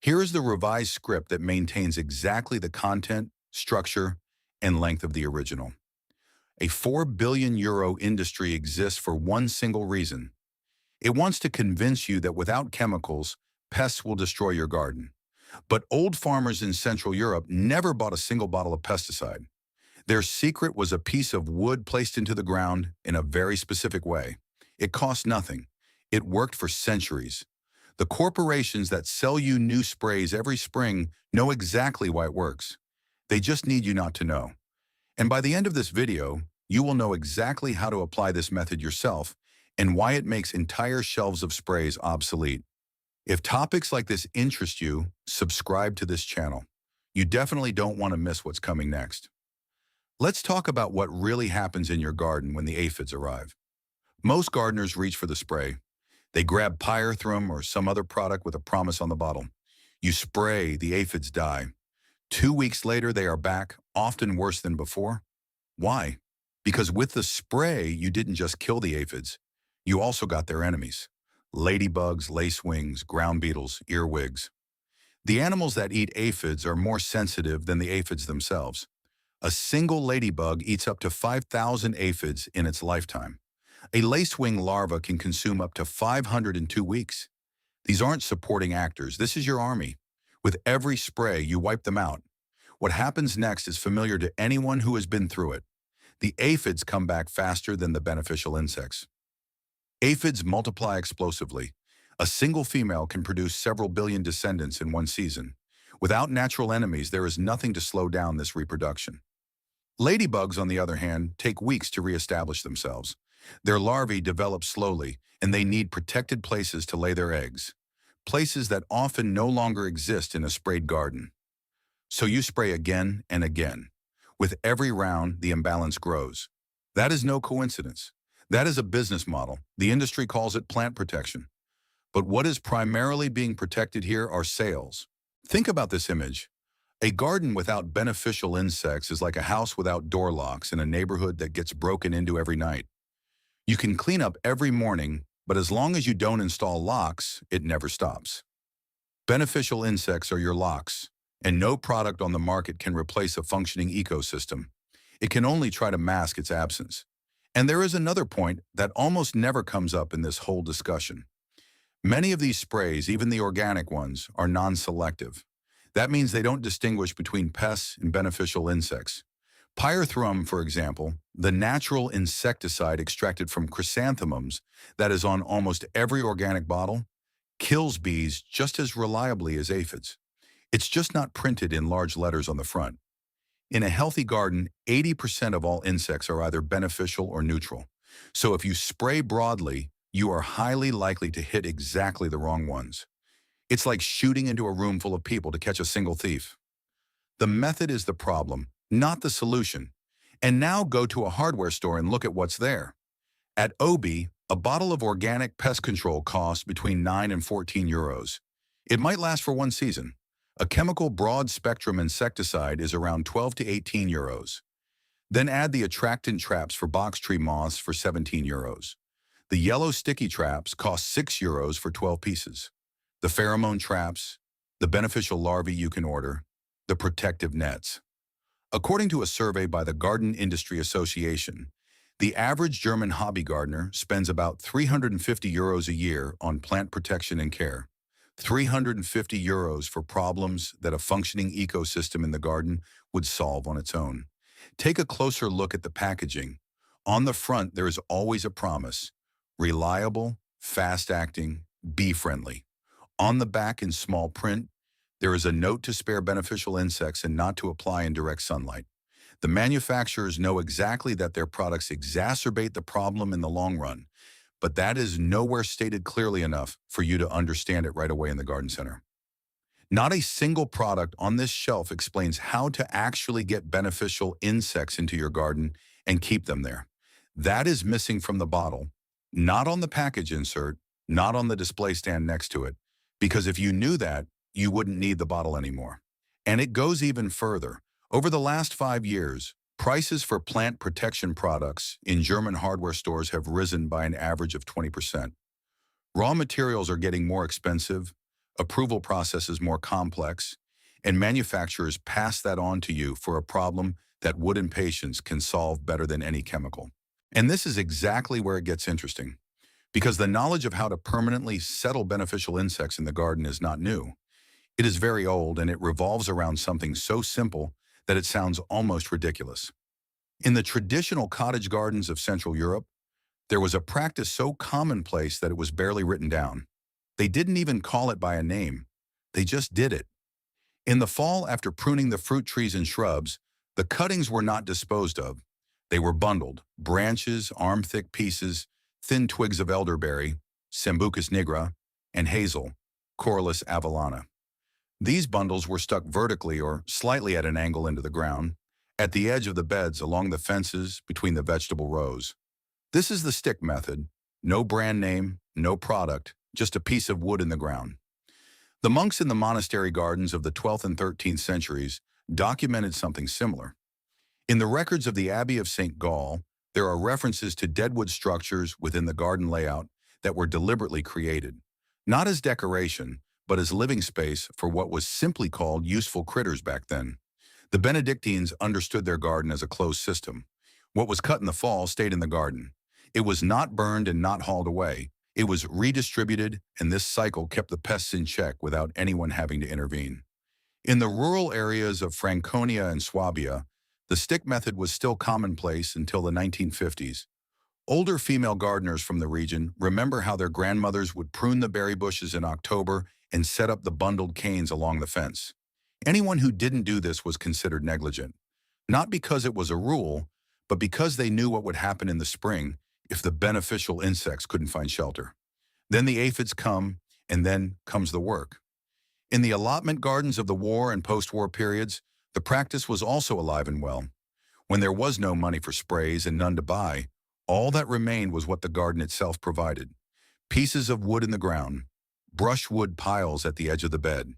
Here is the revised script that maintains exactly the content, structure, and length of the original. A €4 billion industry exists for one single reason. It wants to convince you that without chemicals, pests will destroy your garden. But old farmers in Central Europe never bought a single bottle of pesticide. Their secret was a piece of wood placed into the ground in a very specific way. It cost nothing. It worked for centuries. The corporations that sell you new sprays every spring know exactly why it works. They just need you not to know. And by the end of this video, you will know exactly how to apply this method yourself and why it makes entire shelves of sprays obsolete. If topics like this interest you, subscribe to this channel. You definitely don't want to miss what's coming next. Let's talk about what really happens in your garden when the aphids arrive. Most gardeners reach for the spray. They grab pyrethrum or some other product with a promise on the bottle. You spray, the aphids die. 2 weeks later, they are back, often worse than before. Why? Because with the spray, you didn't just kill the aphids. You also got their enemies. Ladybugs, lacewings, ground beetles, earwigs. The animals that eat aphids are more sensitive than the aphids themselves. A single ladybug eats up to 5,000 aphids in its lifetime. A lacewing larva can consume up to 500 in 2 weeks. These aren't supporting actors. This is your army. With every spray, you wipe them out. What happens next is familiar to anyone who has been through it. The aphids come back faster than the beneficial insects. Aphids multiply explosively. A single female can produce several billion descendants in one season. Without natural enemies, there is nothing to slow down this reproduction. Ladybugs, on the other hand, take weeks to reestablish themselves. Their larvae develop slowly, and they need protected places to lay their eggs, places that often no longer exist in a sprayed garden. So you spray again and again. With every round, the imbalance grows. That is no coincidence. That is a business model. The industry calls it plant protection. But what is primarily being protected here are sales. Think about this image. A garden without beneficial insects is like a house without door locks in a neighborhood that gets broken into every night. You can clean up every morning, but as long as you don't install locks, it never stops. Beneficial insects are your locks, and no product on the market can replace a functioning ecosystem. It can only try to mask its absence. And there is another point that almost never comes up in this whole discussion. Many of these sprays, even the organic ones, are non-selective. That means they don't distinguish between pests and beneficial insects. Pyrethrum, for example, the natural insecticide extracted from chrysanthemums that is on almost every organic bottle, kills bees just as reliably as aphids. It's just not printed in large letters on the front. In a healthy garden, 80% of all insects are either beneficial or neutral. So if you spray broadly, you are highly likely to hit exactly the wrong ones. It's like shooting into a room full of people to catch a single thief. The method is the problem, not the solution. And now go to a hardware store and look at what's there. At Obi, a bottle of organic pest control costs between 9 and 14 euros. It might last for one season. A chemical broad-spectrum insecticide is around 12 to 18 euros. Then add the attractant traps for box tree moths for 17 euros. The yellow sticky traps cost 6 euros for 12 pieces. The pheromone traps, the beneficial larvae you can order, the protective nets. According to a survey by the Garden Industry Association, the average German hobby gardener spends about 350 euros a year on plant protection and care. 350 euros for problems that a functioning ecosystem in the garden would solve on its own. Take a closer look at the packaging. On the front, there is always a promise: reliable, fast-acting, bee-friendly. On the back in small print, there is a note to spare beneficial insects and not to apply in direct sunlight. The manufacturers know exactly that their products exacerbate the problem in the long run, but that is nowhere stated clearly enough for you to understand it right away in the garden center. Not a single product on this shelf explains how to actually get beneficial insects into your garden and keep them there. That is missing from the bottle, not on the package insert, not on the display stand next to it, because if you knew that, you wouldn't need the bottle anymore. And it goes even further. Over the last 5 years, prices for plant protection products in German hardware stores have risen by an average of 20%. Raw materials are getting more expensive, approval process is more complex, and manufacturers pass that on to you for a problem that wood and patience can solve better than any chemical. And this is exactly where it gets interesting, because the knowledge of how to permanently settle beneficial insects in the garden is not new. It is very old, and it revolves around something so simple that it sounds almost ridiculous. In the traditional cottage gardens of Central Europe, there was a practice so commonplace that it was barely written down. They didn't even call it by a name. They just did it. In the fall, after pruning the fruit trees and shrubs, the cuttings were not disposed of. They were bundled, branches, arm-thick pieces, thin twigs of elderberry, Sambucus nigra, and hazel, Corylus avellana. These bundles were stuck vertically or slightly at an angle into the ground, at the edge of the beds along the fences between the vegetable rows. This is the stick method. No brand name, no product, just a piece of wood in the ground. The monks in the monastery gardens of the 12th and 13th centuries documented something similar. In the records of the Abbey of St. Gall, there are references to deadwood structures within the garden layout that were deliberately created, not as decoration, but as living space for what was simply called useful critters back then. The Benedictines understood their garden as a closed system. What was cut in the fall stayed in the garden. It was not burned and not hauled away. It was redistributed, and this cycle kept the pests in check without anyone having to intervene. In the rural areas of Franconia and Swabia, the stick method was still commonplace until the 1950s. Older female gardeners from the region remember how their grandmothers would prune the berry bushes in October and set up the bundled canes along the fence. Anyone who didn't do this was considered negligent, not because it was a rule, but because they knew what would happen in the spring if the beneficial insects couldn't find shelter. Then the aphids come, and then comes the work. In the allotment gardens of the war and post-war periods, the practice was also alive and well. When there was no money for sprays and none to buy, all that remained was what the garden itself provided: pieces of wood in the ground, brushwood piles at the edge of the bed.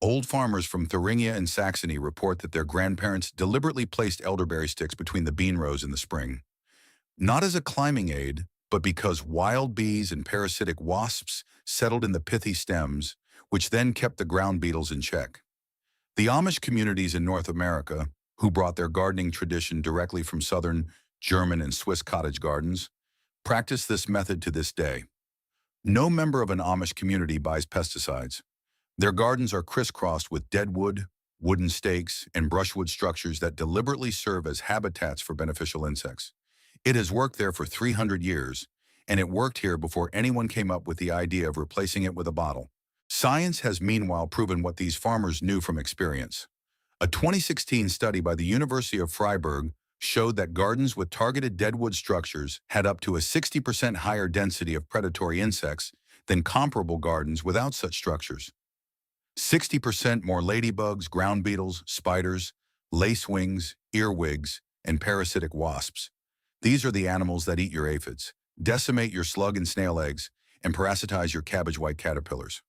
Old farmers from Thuringia and Saxony report that their grandparents deliberately placed elderberry sticks between the bean rows in the spring, not as a climbing aid, but because wild bees and parasitic wasps settled in the pithy stems, which then kept the ground beetles in check. The Amish communities in North America, who brought their gardening tradition directly from southern German and Swiss cottage gardens, practice this method to this day. No member of an Amish community buys pesticides. Their gardens are crisscrossed with dead wood, wooden stakes, and brushwood structures that deliberately serve as habitats for beneficial insects. It has worked there for 300 years, and it worked here before anyone came up with the idea of replacing it with a bottle. Science has meanwhile proven what these farmers knew from experience. A 2016 study by the University of Freiburg showed that gardens with targeted deadwood structures had up to a 60% higher density of predatory insects than comparable gardens without such structures. 60% more ladybugs, ground beetles, spiders, lacewings, earwigs, and parasitic wasps. These are the animals that eat your aphids, decimate your slug and snail eggs, and parasitize your cabbage white caterpillars.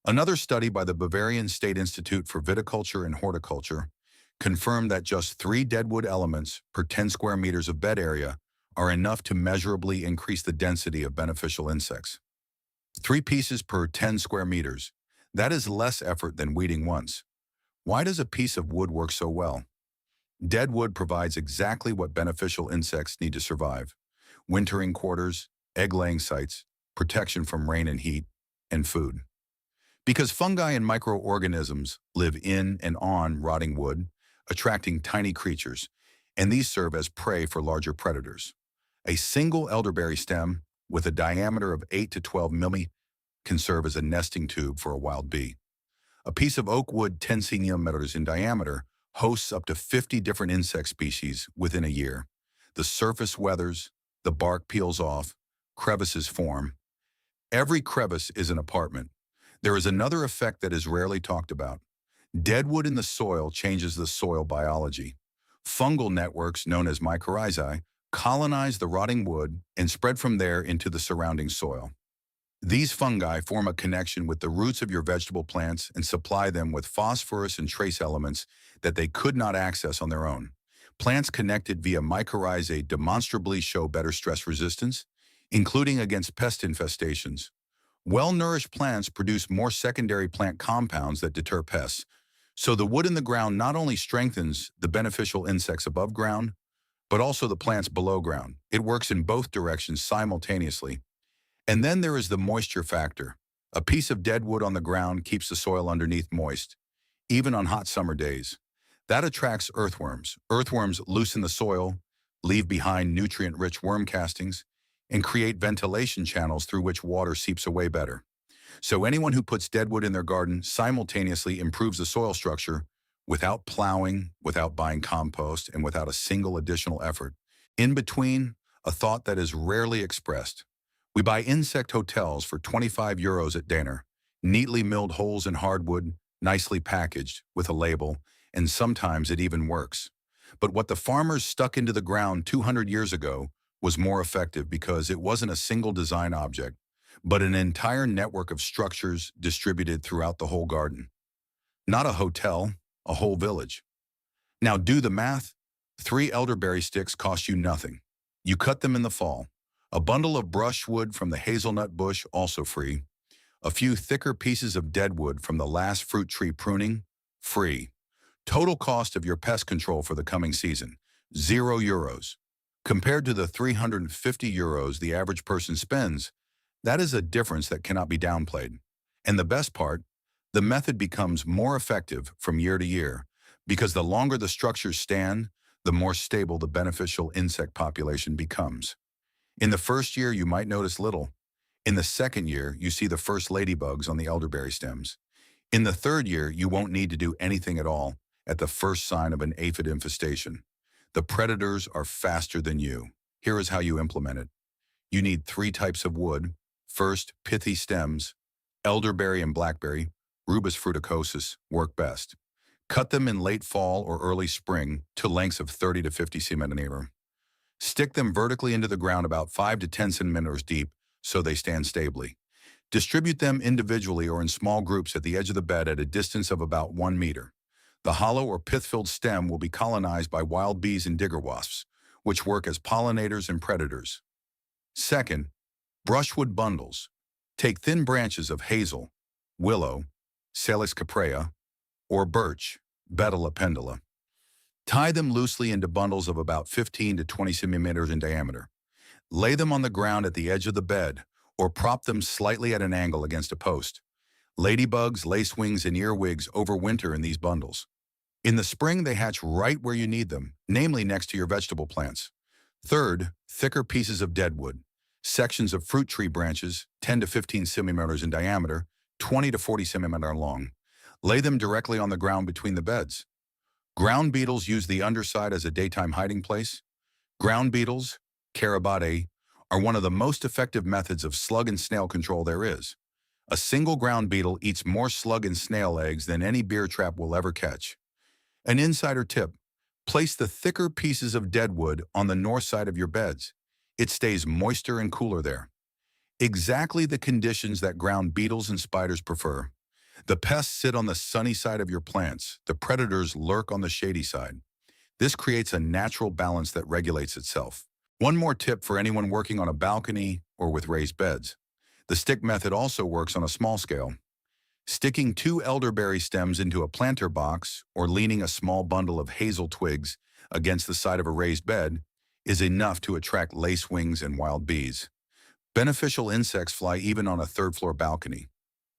Another study by the Bavarian State Institute for Viticulture and Horticulture confirmed that just 3 deadwood elements per 10 square meters of bed area are enough to measurably increase the density of beneficial insects. 3 pieces per 10 square meters. That is less effort than weeding once. Why does a piece of wood work so well? Dead wood provides exactly what beneficial insects need to survive: wintering quarters, egg-laying sites, protection from rain and heat, and food. Because fungi and microorganisms live in and on rotting wood, attracting tiny creatures, and these serve as prey for larger predators. A single elderberry stem with a diameter of 8 to 12 mm can serve as a nesting tube for a wild bee. A piece of oak wood 10 centimeters in diameter hosts up to 50 different insect species within a year. The surface weathers, the bark peels off, crevices form. Every crevice is an apartment. There is another effect that is rarely talked about. Deadwood in the soil changes the soil biology. Fungal networks known as mycorrhizae colonize the rotting wood and spread from there into the surrounding soil. These fungi form a connection with the roots of your vegetable plants and supply them with phosphorus and trace elements that they could not access on their own. Plants connected via mycorrhizae demonstrably show better stress resistance, including against pest infestations. Well-nourished plants produce more secondary plant compounds that deter pests. So the wood in the ground not only strengthens the beneficial insects above ground, but also the plants below ground. It works in both directions simultaneously. And then there is the moisture factor. A piece of dead wood on the ground keeps the soil underneath moist, even on hot summer days. That attracts earthworms. Earthworms loosen the soil, leave behind nutrient-rich worm castings, and create ventilation channels through which water seeps away better. So anyone who puts deadwood in their garden simultaneously improves the soil structure without plowing, without buying compost, and without a single additional effort. In between, a thought that is rarely expressed. We buy insect hotels for 25 euros at dinner, neatly milled holes in hardwood, nicely packaged, with a label, and sometimes it even works. But what the farmers stuck into the ground 200 years ago was more effective because it wasn't a single design object, but an entire network of structures distributed throughout the whole garden. Not a hotel, a whole village. Now do the math. 3 elderberry sticks cost you nothing. You cut them in the fall. A bundle of brushwood from the hazelnut bush, also free. A few thicker pieces of deadwood from the last fruit tree pruning, free. Total cost of your pest control for the coming season, €0. Compared to the 350 euros the average person spends, that is a difference that cannot be downplayed. And the best part, the method becomes more effective from year to year because the longer the structures stand, the more stable the beneficial insect population becomes. In the first year, you might notice little. In the second year, you see the first ladybugs on the elderberry stems. In the third year, you won't need to do anything at all at the first sign of an aphid infestation. The predators are faster than you. Here is how you implement it. You need 3 types of wood. First, pithy stems. Elderberry and blackberry, Rubus fruticosus, work best. Cut them in late fall or early spring to lengths of 30 to 50 centimeters. Stick them vertically into the ground about 5 to 10 centimeters deep so they stand stably. Distribute them individually or in small groups at the edge of the bed at a distance of about 1 meter. The hollow or pith-filled stem will be colonized by wild bees and digger wasps, which work as pollinators and predators. Second, brushwood bundles. Take thin branches of hazel, willow, Salix caprea, or birch, Betula pendula. Tie them loosely into bundles of about 15 to 20 centimeters in diameter. Lay them on the ground at the edge of the bed, or prop them slightly at an angle against a post. Ladybugs, lacewings, and earwigs overwinter in these bundles. In the spring, they hatch right where you need them, namely next to your vegetable plants. Third, thicker pieces of deadwood. Sections of fruit tree branches, 10 to 15 centimeters in diameter, 20 to 40 centimeters long. Lay them directly on the ground between the beds. Ground beetles use the underside as a daytime hiding place. Ground beetles, Carabatae, are one of the most effective methods of slug and snail control there is. A single ground beetle eats more slug and snail eggs than any beer trap will ever catch. An insider tip, place the thicker pieces of deadwood on the north side of your beds. It stays moister and cooler there. Exactly the conditions that ground beetles and spiders prefer. The pests sit on the sunny side of your plants. The predators lurk on the shady side. This creates a natural balance that regulates itself. One more tip for anyone working on a balcony or with raised beds. The stick method also works on a small scale. Sticking 2 elderberry stems into a planter box or leaning a small bundle of hazel twigs against the side of a raised bed is enough to attract lacewings and wild bees. Beneficial insects fly even on a third-floor balcony.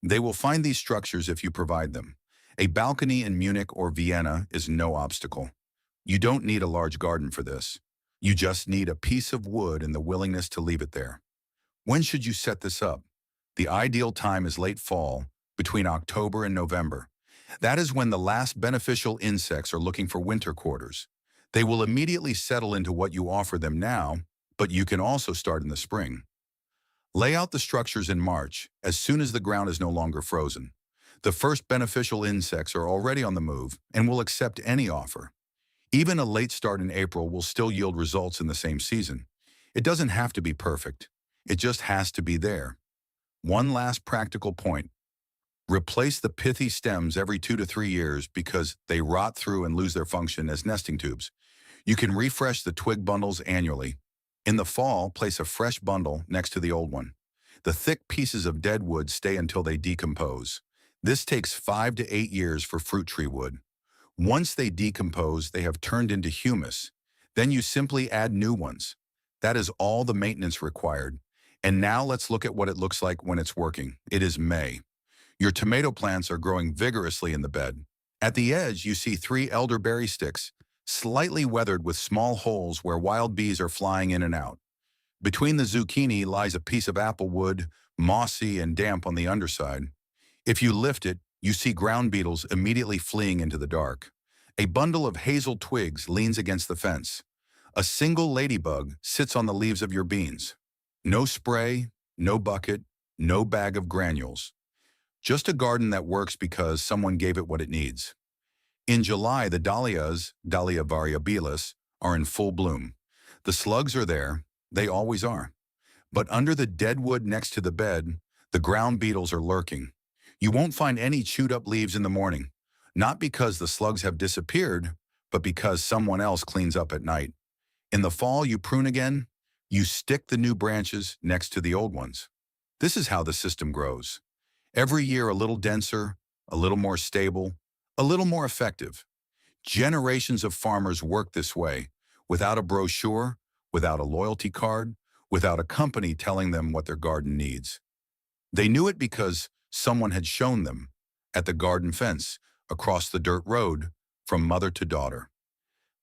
They will find these structures if you provide them. A balcony in Munich or Vienna is no obstacle. You don't need a large garden for this. You just need a piece of wood and the willingness to leave it there. When should you set this up? The ideal time is late fall, between October and November. That is when the last beneficial insects are looking for winter quarters. They will immediately settle into what you offer them now, but you can also start in the spring. Lay out the structures in March, as soon as the ground is no longer frozen. The first beneficial insects are already on the move and will accept any offer. Even a late start in April will still yield results in the same season. It doesn't have to be perfect. It just has to be there. One last practical point. Replace the pithy stems every 2 to 3 years because they rot through and lose their function as nesting tubes. You can refresh the twig bundles annually. In the fall, place a fresh bundle next to the old one. The thick pieces of dead wood stay until they decompose. This takes 5 to 8 years for fruit tree wood. Once they decompose, they have turned into humus. Then you simply add new ones. That is all the maintenance required. And now let's look at what it looks like when it's working. It is May. Your tomato plants are growing vigorously in the bed. At the edge, you see 3 elderberry sticks, slightly weathered with small holes where wild bees are flying in and out. Between the zucchini lies a piece of apple wood, mossy and damp on the underside. If you lift it, you see ground beetles immediately fleeing into the dark. A bundle of hazel twigs leans against the fence. A single ladybug sits on the leaves of your beans. No spray, no bucket, no bag of granules. Just a garden that works because someone gave it what it needs. In July, the dahlias, Dahlia variabilis, are in full bloom. The slugs are there, they always are. But under the dead wood next to the bed, the ground beetles are lurking. You won't find any chewed up leaves in the morning, not because the slugs have disappeared, but because someone else cleans up at night. In the fall, you prune again, you stick the new branches next to the old ones. This is how the system grows. Every year a little denser, a little more stable, a little more effective. Generations of farmers work this way, without a brochure, without a loyalty card, without a company telling them what their garden needs. They knew it because someone had shown them, at the garden fence, across the dirt road, from mother to daughter.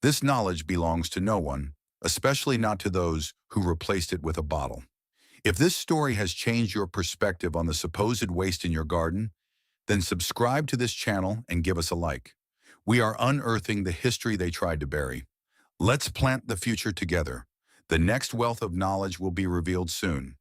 This knowledge belongs to no one, especially not to those who replaced it with a bottle. If this story has changed your perspective on the supposed waste in your garden, then subscribe to this channel and give us a like. We are unearthing the history they tried to bury. Let's plant the future together. The next wealth of knowledge will be revealed soon.